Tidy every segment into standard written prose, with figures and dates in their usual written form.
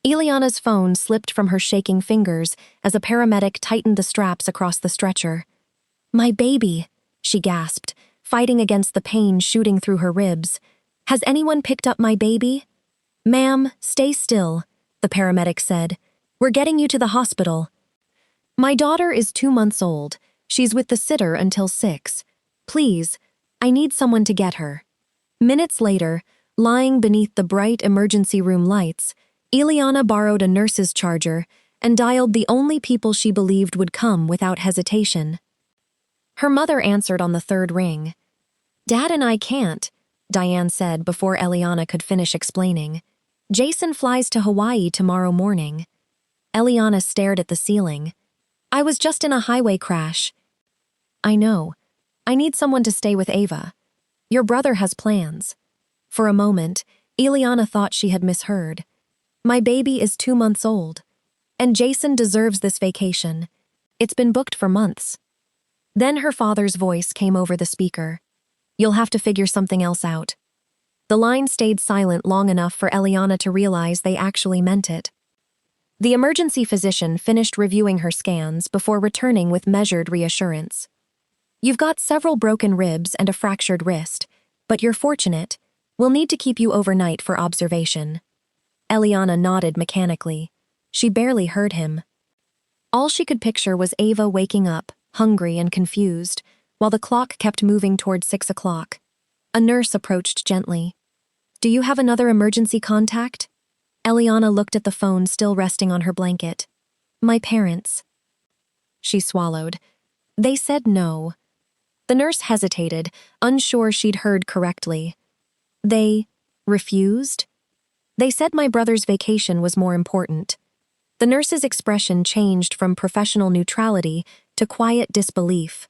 Elianna's phone slipped from her shaking fingers as a paramedic tightened the straps across the stretcher. "My baby," she gasped, fighting against the pain shooting through her ribs. "Has anyone picked up my baby?" "Ma'am, stay still," the paramedic said. "We're getting you to the hospital." "My daughter is 2 months old. She's with the sitter until 6. Please, I need someone to get her." Minutes later, lying beneath the bright emergency room lights, Elianna borrowed a nurse's charger and dialed the only people she believed would come without hesitation. Her mother answered on the 3rd ring. "Dad and I can't," Diane said before Elianna could finish explaining. "Jason flies to Hawaii tomorrow morning." Elianna stared at the ceiling. "I was just in a highway crash." "I know. I need someone to stay with Ava. Your brother has plans." For a moment, Elianna thought she had misheard. "My baby is 2 months old. And Jason deserves this vacation. It's been booked for months." Then her father's voice came over the speaker. "You'll have to figure something else out." The line stayed silent long enough for Elianna to realize they actually meant it. The emergency physician finished reviewing her scans before returning with measured reassurance. "You've got several broken ribs and a fractured wrist, but you're fortunate. We'll need to keep you overnight for observation." Elianna nodded mechanically. She barely heard him. All she could picture was Ava waking up, hungry and confused, while the clock kept moving toward 6 o'clock. A nurse approached gently. "Do you have another emergency contact?" Elianna looked at the phone still resting on her blanket. "My parents." She swallowed. "They said no." The nurse hesitated, unsure she'd heard correctly. "They refused?" "They said my brother's vacation was more important." The nurse's expression changed from professional neutrality to quiet disbelief.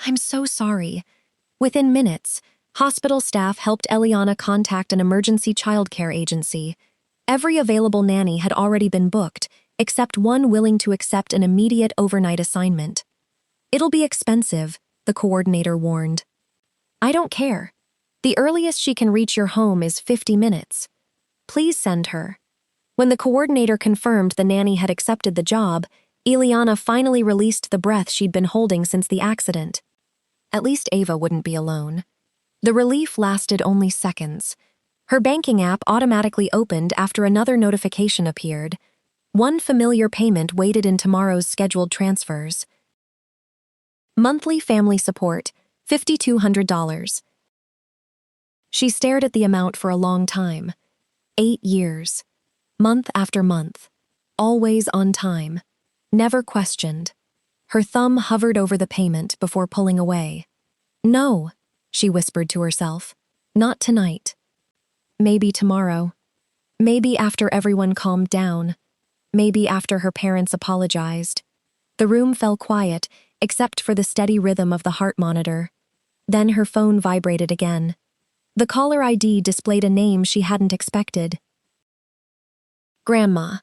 "I'm so sorry." Within minutes, hospital staff helped Elianna contact an emergency childcare agency. Every available nanny had already been booked, except one willing to accept an immediate overnight assignment. "It'll be expensive," the coordinator warned. "I don't care. The earliest she can reach your home is 50 minutes. Please send her." When the coordinator confirmed the nanny had accepted the job, Elianna finally released the breath she'd been holding since the accident. At least Ava wouldn't be alone. The relief lasted only seconds. Her banking app automatically opened after another notification appeared. One familiar payment waited in tomorrow's scheduled transfers. Monthly family support, $5,200. She stared at the amount for a long time. 8 years. Month after month. Always on time. Never questioned. Her thumb hovered over the payment before pulling away. "No," she whispered to herself. "Not tonight. Maybe tomorrow. Maybe after everyone calmed down. Maybe after her parents apologized." The room fell quiet, except for the steady rhythm of the heart monitor. Then her phone vibrated again. The caller ID displayed a name she hadn't expected. "Grandma."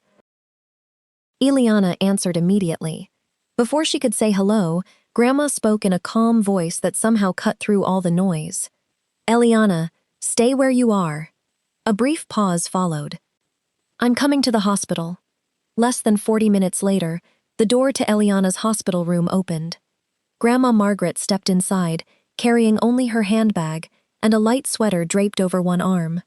Elianna answered immediately. Before she could say hello, Grandma spoke in a calm voice that somehow cut through all the noise. "Elianna, stay where you are." A brief pause followed. "I'm coming to the hospital." Less than 40 minutes later, the door to Elianna's hospital room opened. Grandma Margaret stepped inside, carrying only her handbag and a light sweater draped over one arm.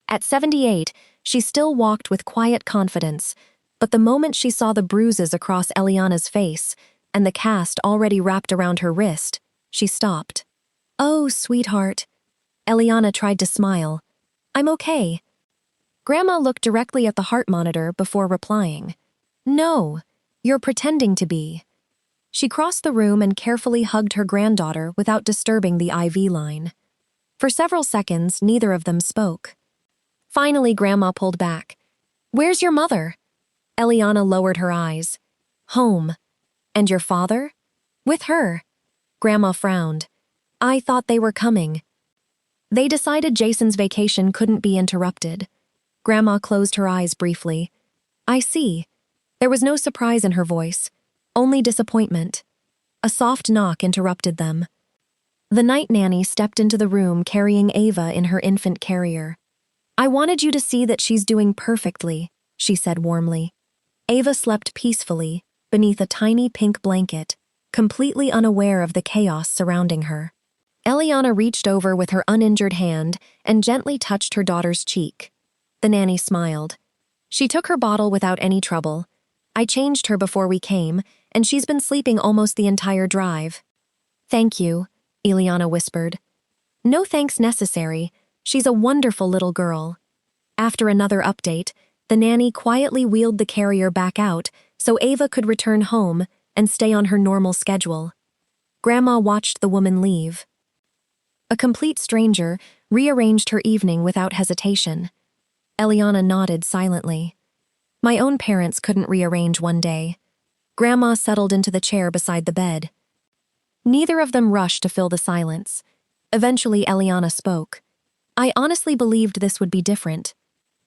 At 78, she still walked with quiet confidence, but the moment she saw the bruises across Elianna's face and the cast already wrapped around her wrist, she stopped. "Oh, sweetheart." Elianna tried to smile. "I'm okay." Grandma looked directly at the heart monitor before replying. "No, you're pretending to be." She crossed the room and carefully hugged her granddaughter without disturbing the IV line. For several seconds, neither of them spoke. Finally, Grandma pulled back. "Where's your mother?" Elianna lowered her eyes. "Home." "And your father?" "With her." Grandma frowned. "I thought they were coming." They decided Jason's vacation couldn't be interrupted. Grandma closed her eyes briefly. "I see." There was no surprise in her voice, only disappointment. A soft knock interrupted them. The night nanny stepped into the room carrying Ava in her infant carrier. "I wanted you to see that she's doing perfectly," she said warmly. Ava slept peacefully, beneath a tiny pink blanket, completely unaware of the chaos surrounding her. Elianna reached over with her uninjured hand and gently touched her daughter's cheek. The nanny smiled. She took her bottle without any trouble. I changed her before we came, and she's been sleeping almost the entire drive. Thank you, Elianna whispered. No thanks necessary. She's a wonderful little girl. After another update, the nanny quietly wheeled the carrier back out so Ava could return home and stay on her normal schedule. Grandma watched the woman leave. A complete stranger rearranged her evening without hesitation. Elianna nodded silently. My own parents couldn't rearrange one day. Grandma settled into the chair beside the bed. Neither of them rushed to fill the silence. Eventually, Elianna spoke. I honestly believed this would be different.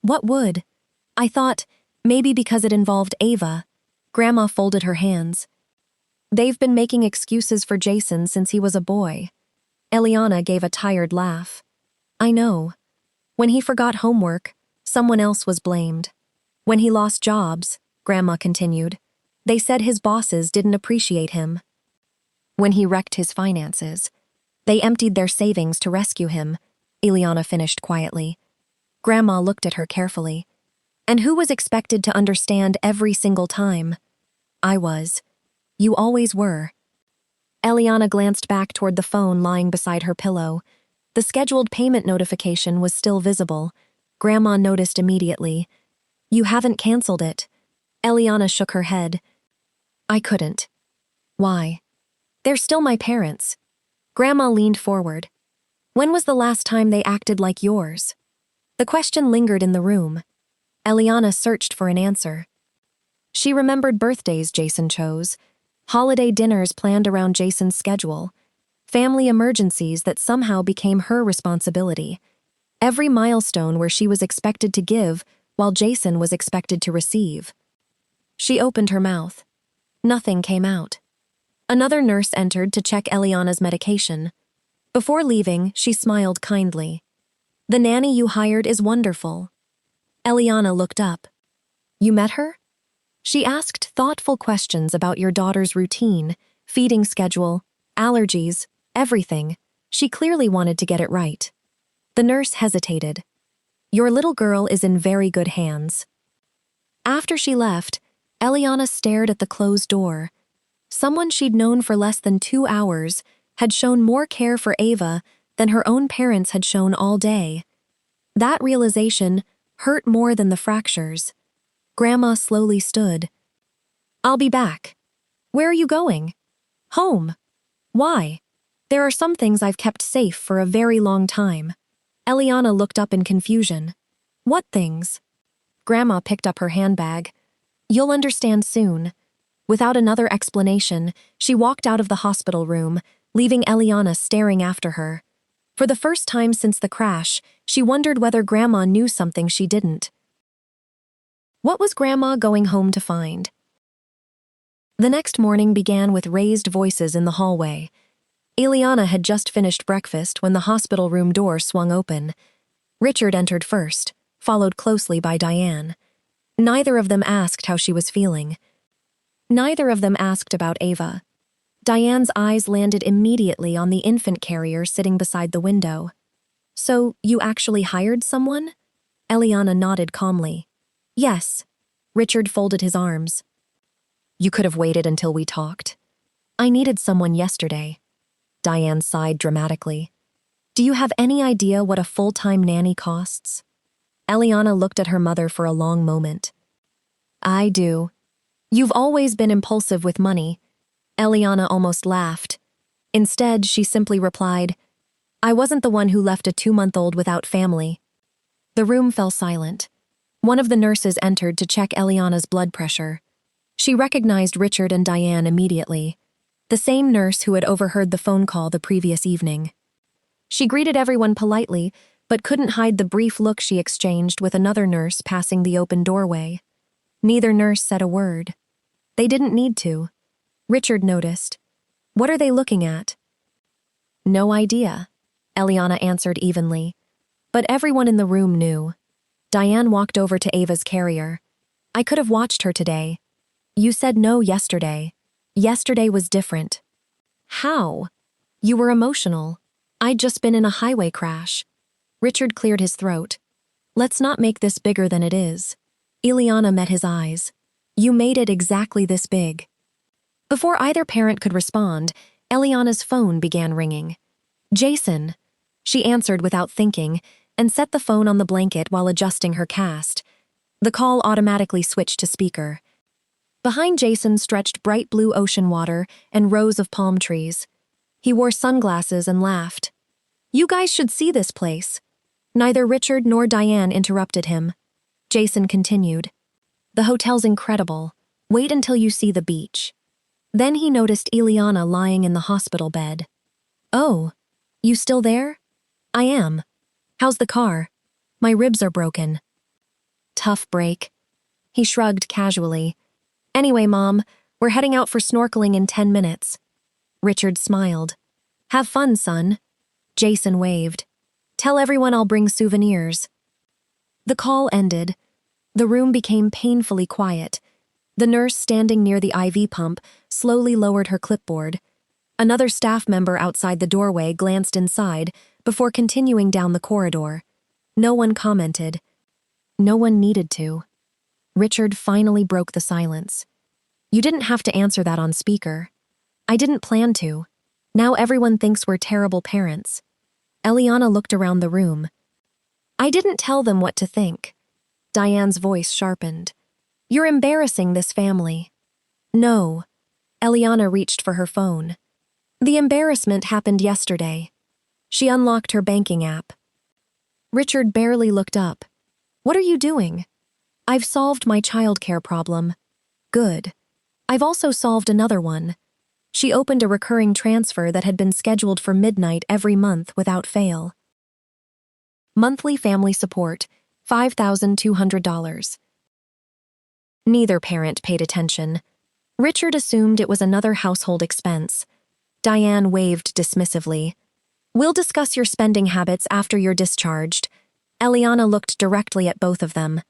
What would? I thought, maybe because it involved Ava. Grandma folded her hands. They've been making excuses for Jason since he was a boy. Elianna gave a tired laugh. I know. When he forgot homework, someone else was blamed. When he lost jobs, Grandma continued, they said his bosses didn't appreciate him. When he wrecked his finances, they emptied their savings to rescue him, Elianna finished quietly. Grandma looked at her carefully. And who was expected to understand every single time? I was. You always were. Elianna glanced back toward the phone lying beside her pillow. The scheduled payment notification was still visible. Grandma noticed immediately. You haven't canceled it. Elianna shook her head. I couldn't. Why? They're still my parents. Grandma leaned forward. When was the last time they acted like yours? The question lingered in the room. Elianna searched for an answer. She remembered birthdays Jason chose, holiday dinners planned around Jason's schedule, family emergencies that somehow became her responsibility, every milestone where she was expected to give while Jason was expected to receive. She opened her mouth. Nothing came out. Another nurse entered to check Elianna's medication. Before leaving, she smiled kindly. The nanny you hired is wonderful. Elianna looked up. You met her? She asked thoughtful questions about your daughter's routine, feeding schedule, allergies, everything. She clearly wanted to get it right. The nurse hesitated. Your little girl is in very good hands. After she left, Elianna stared at the closed door. Someone she'd known for less than 2 hours had shown more care for Ava than her own parents had shown all day. That realization hurt more than the fractures. Grandma slowly stood. I'll be back. Where are you going? Home. Why? There are some things I've kept safe for a very long time. Elianna looked up in confusion. What things? Grandma picked up her handbag. You'll understand soon. Without another explanation, she walked out of the hospital room, leaving Elianna staring after her. For the first time since the crash, she wondered whether Grandma knew something she didn't. What was Grandma going home to find? The next morning began with raised voices in the hallway. Elianna had just finished breakfast when the hospital room door swung open. Richard entered first, followed closely by Diane. Neither of them asked how she was feeling. Neither of them asked about Ava. Diane's eyes landed immediately on the infant carrier sitting beside the window. So, you actually hired someone? Elianna nodded calmly. Yes. Richard folded his arms. You could have waited until we talked. I needed someone yesterday. Diane sighed dramatically. Do you have any idea what a full-time nanny costs? Elianna looked at her mother for a long moment. I do. You've always been impulsive with money. Elianna almost laughed. Instead, she simply replied, I wasn't the one who left a 2-month-old without family. The room fell silent. One of the nurses entered to check Elianna's blood pressure. She recognized Richard and Diane immediately, the same nurse who had overheard the phone call the previous evening. She greeted everyone politely, but couldn't hide the brief look she exchanged with another nurse passing the open doorway. Neither nurse said a word. They didn't need to. Richard noticed. What are they looking at? No idea, Elianna answered evenly. But everyone in the room knew. Diane walked over to Ava's carrier. I could have watched her today. You said no yesterday. Yesterday was different. How? You were emotional. I'd just been in a highway crash. Richard cleared his throat. Let's not make this bigger than it is. Elianna met his eyes. You made it exactly this big. Before either parent could respond, Elianna's phone began ringing. Jason. She answered without thinking and set the phone on the blanket while adjusting her cast. The call automatically switched to speaker. Behind Jason stretched bright blue ocean water and rows of palm trees. He wore sunglasses and laughed. You guys should see this place. Neither Richard nor Diane interrupted him. Jason continued. The hotel's incredible. Wait until you see the beach. Then he noticed Elianna lying in the hospital bed. Oh, you still there? I am. How's the car? My ribs are broken. Tough break. He shrugged casually. Anyway, Mom, we're heading out for snorkeling in 10 minutes. Richard smiled. Have fun, son. Jason waved. Tell everyone I'll bring souvenirs. The call ended. The room became painfully quiet. The nurse standing near the IV pump slowly lowered her clipboard. Another staff member outside the doorway glanced inside before continuing down the corridor. No one commented. No one needed to. Richard finally broke the silence. You didn't have to answer that on speaker. I didn't plan to. Now everyone thinks we're terrible parents. Elianna looked around the room. I didn't tell them what to think. Diane's voice sharpened. You're embarrassing this family. No. Elianna reached for her phone. The embarrassment happened yesterday. She unlocked her banking app. Richard barely looked up. What are you doing? I've solved my childcare problem. Good. I've also solved another one. She opened a recurring transfer that had been scheduled for midnight every month without fail. Monthly family support, $5,200. Neither parent paid attention. Richard assumed it was another household expense. Diane waved dismissively. We'll discuss your spending habits after you're discharged. Elianna looked directly at both of them.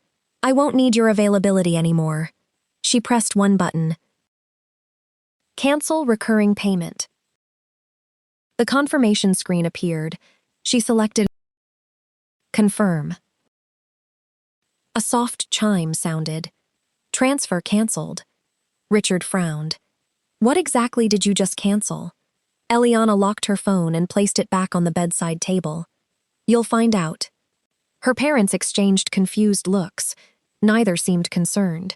I won't need your availability anymore. She pressed one button. Cancel recurring payment. The confirmation screen appeared. She selected Confirm. A soft chime sounded. Transfer canceled. Richard frowned. What exactly did you just cancel? Elianna locked her phone and placed it back on the bedside table. You'll find out. Her parents exchanged confused looks. Neither seemed concerned.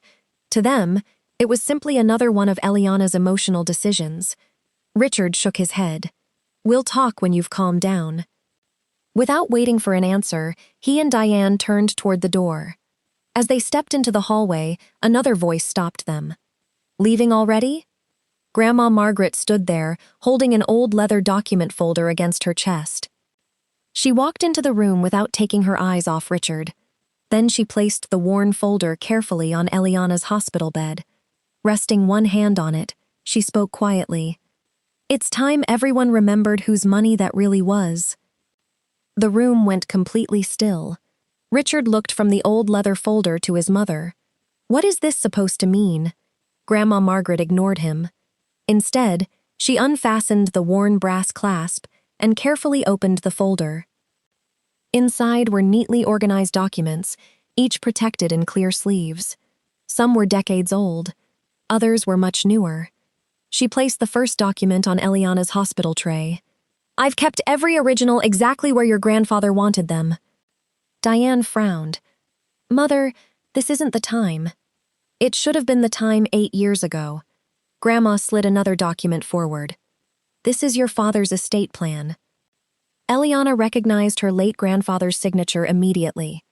To them, it was simply another one of Elianna's emotional decisions. Richard shook his head. We'll talk when you've calmed down. Without waiting for an answer, he and Diane turned toward the door. As they stepped into the hallway, another voice stopped them. Leaving already? Grandma Margaret stood there, holding an old leather document folder against her chest. She walked into the room without taking her eyes off Richard. Then she placed the worn folder carefully on Elianna's hospital bed. Resting one hand on it, she spoke quietly. It's time everyone remembered whose money that really was. The room went completely still. Richard looked from the old leather folder to his mother. What is this supposed to mean? Grandma Margaret ignored him. Instead, she unfastened the worn brass clasp and carefully opened the folder. Inside were neatly organized documents, each protected in clear sleeves. Some were decades old. Others were much newer. She placed the first document on Elianna's hospital tray. I've kept every original exactly where your grandfather wanted them. Diane frowned. Mother, this isn't the time. It should have been the time 8 years ago. Grandma slid another document forward. This is your father's estate plan. Elianna recognized her late grandfather's signature immediately.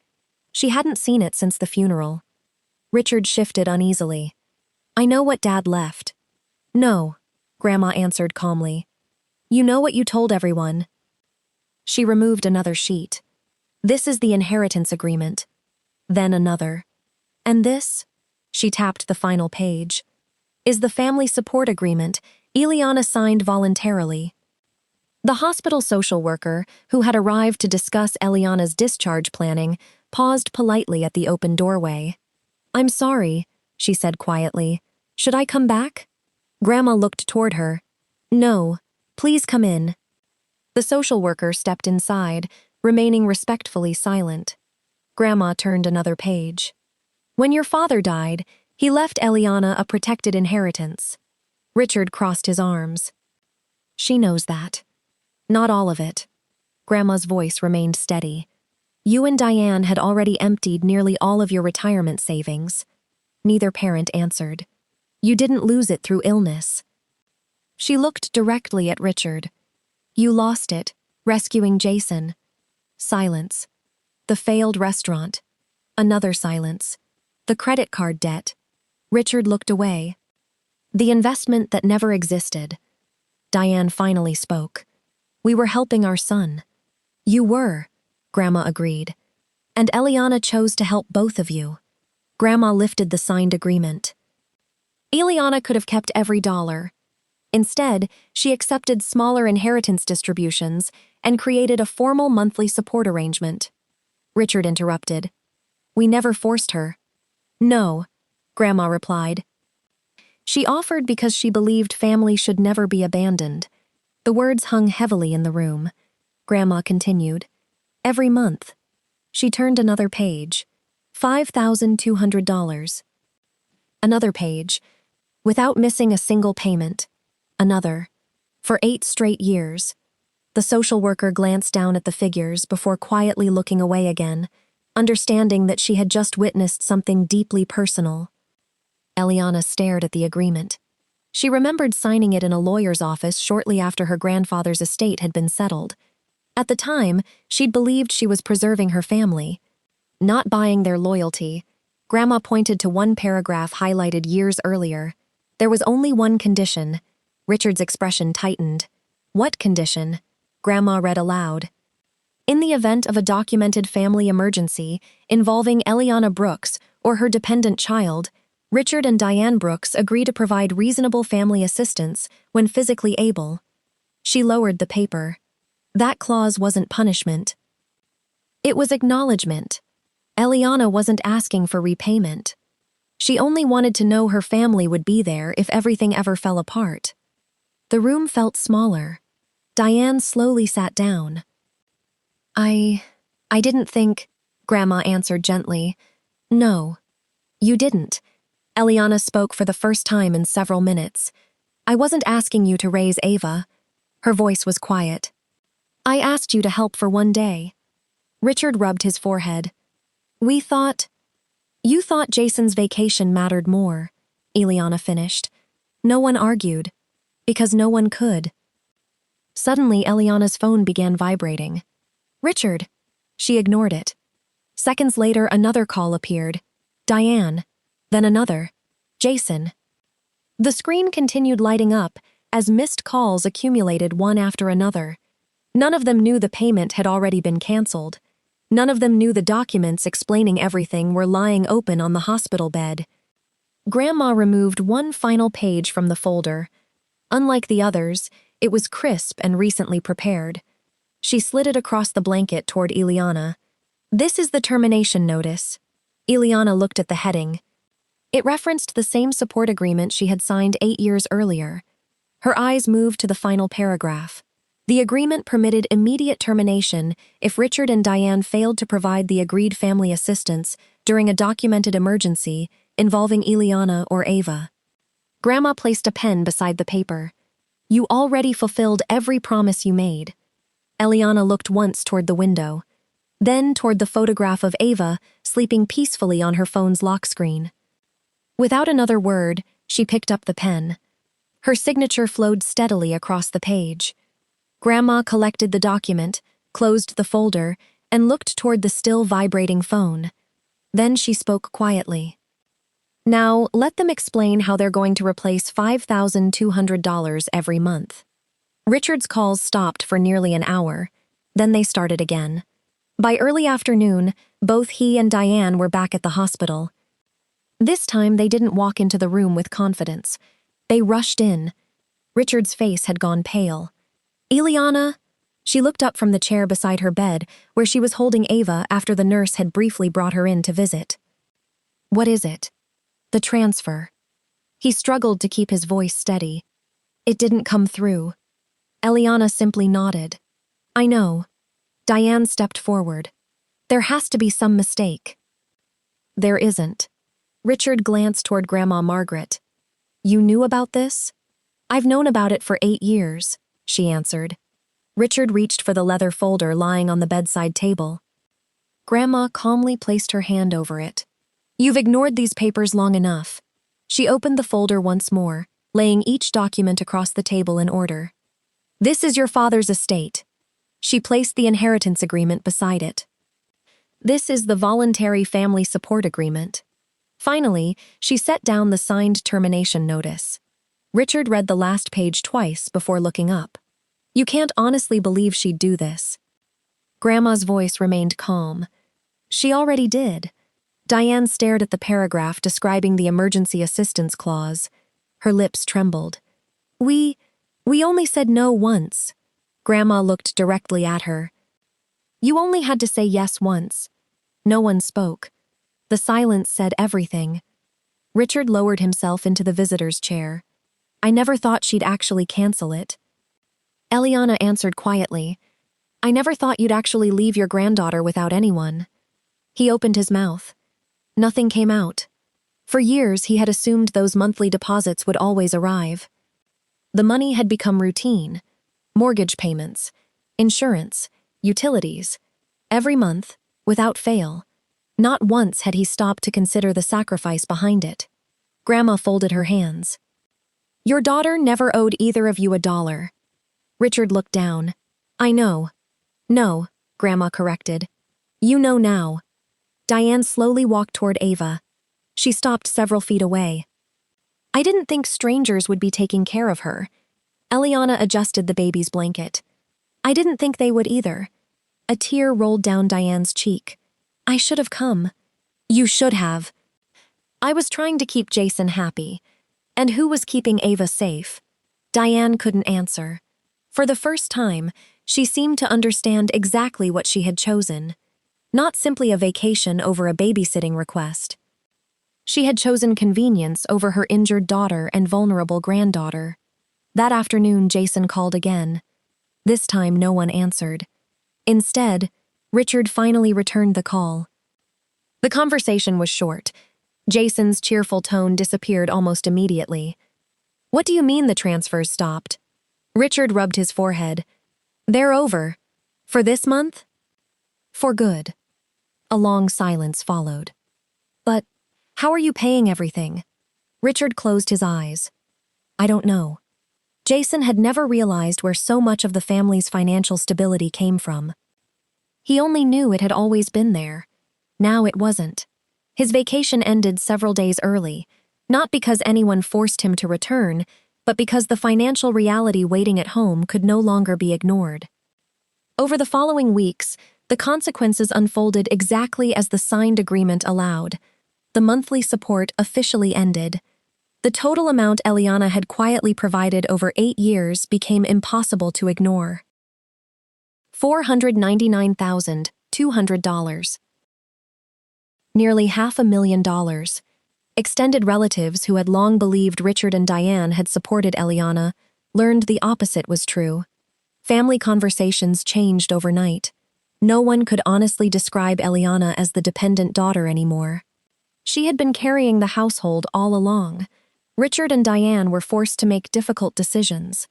She hadn't seen it since the funeral. Richard shifted uneasily. I know what Dad left. No, Grandma answered calmly. You know what you told everyone. She removed another sheet. This is the inheritance agreement. Then another. And this? She tapped the final page. Is the family support agreement Elianna signed voluntarily. The hospital social worker, who had arrived to discuss Elianna's discharge planning, paused politely at the open doorway. I'm sorry, she said quietly. Should I come back? Grandma looked toward her. No, please come in. The social worker stepped inside, remaining respectfully silent. Grandma turned another page. When your father died, he left Elianna a protected inheritance. Richard crossed his arms. She knows that. Not all of it. Grandma's voice remained steady. You and Diane had already emptied nearly all of your retirement savings. Neither parent answered. You didn't lose it through illness. She looked directly at Richard. You lost it, rescuing Jason. Silence. The failed restaurant. Another silence. The credit card debt. Richard looked away. The investment that never existed. Diane finally spoke. We were helping our son. You were, Grandma agreed. And Elianna chose to help both of you. Grandma lifted the signed agreement. Elianna could have kept every dollar. Instead, she accepted smaller inheritance distributions and created a formal monthly support arrangement. Richard interrupted. We never forced her. No, Grandma replied. She offered because she believed family should never be abandoned. The words hung heavily in the room. Grandma continued. Every month. She turned another page. $5,200. Another page. Without missing a single payment. Another. For 8 straight years. The social worker glanced down at the figures before quietly looking away again, understanding that she had just witnessed something deeply personal. Elianna stared at the agreement. She remembered signing it in a lawyer's office shortly after her grandfather's estate had been settled. At the time, she'd believed she was preserving her family, not buying their loyalty. Grandma pointed to one paragraph highlighted years earlier. There was only one condition. Richard's expression tightened. What condition? Grandma read aloud. In the event of a documented family emergency involving Elianna Brooks or her dependent child, Richard and Diane Brooks agree to provide reasonable family assistance when physically able. She lowered the paper. That clause wasn't punishment. It was acknowledgement. Elianna wasn't asking for repayment. She only wanted to know her family would be there if everything ever fell apart. The room felt smaller. Diane slowly sat down. I didn't think, Grandma answered gently. No, you didn't. Elianna spoke for the first time in several minutes. I wasn't asking you to raise Ava. Her voice was quiet. I asked you to help for one day. Richard rubbed his forehead. You thought Jason's vacation mattered more, Elianna finished. No one argued, because no one could. Suddenly, Elianna's phone began vibrating. Richard. She ignored it. Seconds later, another call appeared. Diane. Then another. Jason. The screen continued lighting up as missed calls accumulated one after another. None of them knew the payment had already been canceled. None of them knew the documents explaining everything were lying open on the hospital bed. Grandma removed one final page from the folder. Unlike the others, it was crisp and recently prepared. She slid it across the blanket toward Elianna. This is the termination notice. Elianna looked at the heading. It referenced the same support agreement she had signed 8 years earlier. Her eyes moved to the final paragraph. The agreement permitted immediate termination if Richard and Diane failed to provide the agreed family assistance during a documented emergency involving Elianna or Ava. Grandma placed a pen beside the paper. You already fulfilled every promise you made. Elianna looked once toward the window, then toward the photograph of Ava sleeping peacefully on her phone's lock screen. Without another word, she picked up the pen. Her signature flowed steadily across the page. Grandma collected the document, closed the folder, and looked toward the still vibrating phone. Then she spoke quietly. Now, let them explain how they're going to replace $5,200 every month. Richard's calls stopped for nearly an hour. Then they started again. By early afternoon, both he and Diane were back at the hospital. This time, they didn't walk into the room with confidence. They rushed in. Richard's face had gone pale. Elianna? She looked up from the chair beside her bed, where she was holding Ava after the nurse had briefly brought her in to visit. What is it? The transfer. He struggled to keep his voice steady. It didn't come through. Elianna simply nodded. I know. Diane stepped forward. There has to be some mistake. There isn't. Richard glanced toward Grandma Margaret. You knew about this? I've known about it for 8 years, she answered. Richard reached for the leather folder lying on the bedside table. Grandma calmly placed her hand over it. You've ignored these papers long enough. She opened the folder once more, laying each document across the table in order. This is your father's estate. She placed the inheritance agreement beside it. This is the voluntary family support agreement. Finally, she set down the signed termination notice. Richard read the last page twice before looking up. You can't honestly believe she'd do this. Grandma's voice remained calm. She already did. Diane stared at the paragraph describing the emergency assistance clause. Her lips trembled. We only said no once. Grandma looked directly at her. You only had to say yes once. No one spoke. The silence said everything. Richard lowered himself into the visitor's chair. I never thought she'd actually cancel it. Elianna answered quietly. I never thought you'd actually leave your granddaughter without anyone. He opened his mouth. Nothing came out. For years, he had assumed those monthly deposits would always arrive. The money had become routine. Mortgage payments, insurance, utilities. Every month, without fail. Not once had he stopped to consider the sacrifice behind it. Grandma folded her hands. Your daughter never owed either of you $1. Richard looked down. I know. No, Grandma corrected. You know now. Diane slowly walked toward Ava. She stopped several feet away. I didn't think strangers would be taking care of her. Elianna adjusted the baby's blanket. I didn't think they would either. A tear rolled down Diane's cheek. I should have come. You should have. I was trying to keep Jason happy. And who was keeping Ava safe? Diane couldn't answer. For the first time, she seemed to understand exactly what she had chosen. Not simply a vacation over a babysitting request. She had chosen convenience over her injured daughter and vulnerable granddaughter. That afternoon, Jason called again. This time, no one answered. Instead, Richard finally returned the call. The conversation was short. Jason's cheerful tone disappeared almost immediately. What do you mean the transfers stopped? Richard rubbed his forehead. They're over. For this month? For good. A long silence followed. But how are you paying everything? Richard closed his eyes. I don't know. Jason had never realized where so much of the family's financial stability came from. He only knew it had always been there. Now it wasn't. His vacation ended several days early, not because anyone forced him to return, but because the financial reality waiting at home could no longer be ignored. Over the following weeks, the consequences unfolded exactly as the signed agreement allowed. The monthly support officially ended. The total amount Elianna had quietly provided over 8 years became impossible to ignore. $499,200. Nearly $500,000. Extended relatives who had long believed Richard and Diane had supported Elianna learned the opposite was true. Family conversations changed overnight. No one could honestly describe Elianna as the dependent daughter anymore. She had been carrying the household all along. Richard and Diane were forced to make difficult decisions.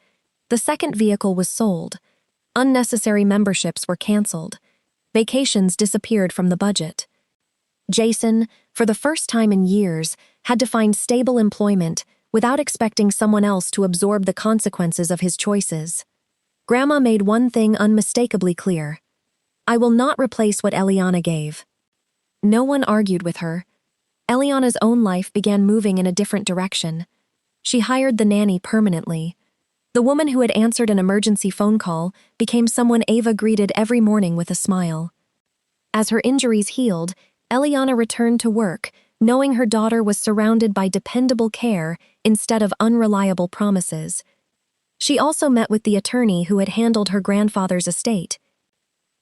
The second vehicle was sold. Unnecessary memberships were canceled. Vacations disappeared from the budget. Jason, for the first time in years, had to find stable employment without expecting someone else to absorb the consequences of his choices. Grandma made one thing unmistakably clear. I will not replace what Elianna gave. No one argued with her. Elianna's own life began moving in a different direction. She hired the nanny permanently. The woman who had answered an emergency phone call became someone Ava greeted every morning with a smile. As her injuries healed, Elianna returned to work, knowing her daughter was surrounded by dependable care instead of unreliable promises. She also met with the attorney who had handled her grandfather's estate.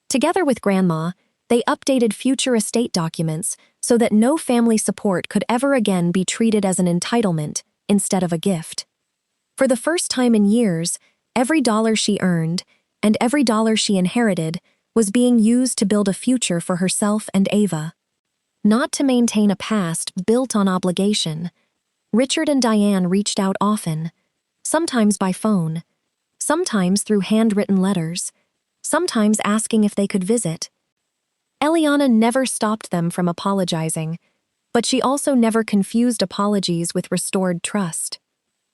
Together with Grandma, they updated future estate documents, so that no family support could ever again be treated as an entitlement instead of a gift. For the first time in years, every dollar she earned and every dollar she inherited was being used to build a future for herself and Ava. Not to maintain a past built on obligation, Richard and Diane reached out often, sometimes by phone, sometimes through handwritten letters, sometimes asking if they could visit. Elianna never stopped them from apologizing, but she also never confused apologies with restored trust.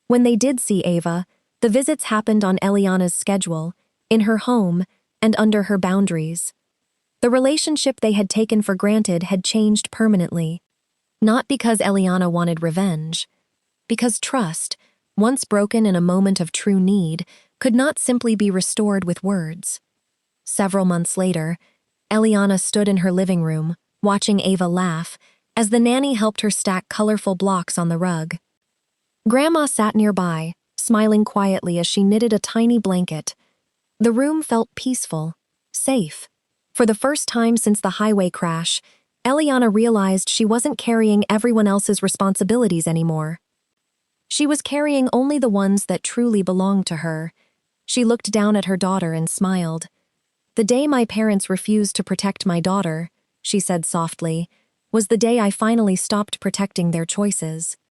When they did see Ava, the visits happened on Elianna's schedule, in her home, and under her boundaries. The relationship they had taken for granted had changed permanently, not because Elianna wanted revenge, because trust, once broken in a moment of true need, could not simply be restored with words. Several months later, Elianna stood in her living room, watching Ava laugh, as the nanny helped her stack colorful blocks on the rug. Grandma sat nearby, smiling quietly as she knitted a tiny blanket. The room felt peaceful, safe. For the first time since the highway crash, Elianna realized she wasn't carrying everyone else's responsibilities anymore. She was carrying only the ones that truly belonged to her. She looked down at her daughter and smiled. "The day my parents refused to protect my daughter," she said softly, "was the day I finally stopped protecting their choices."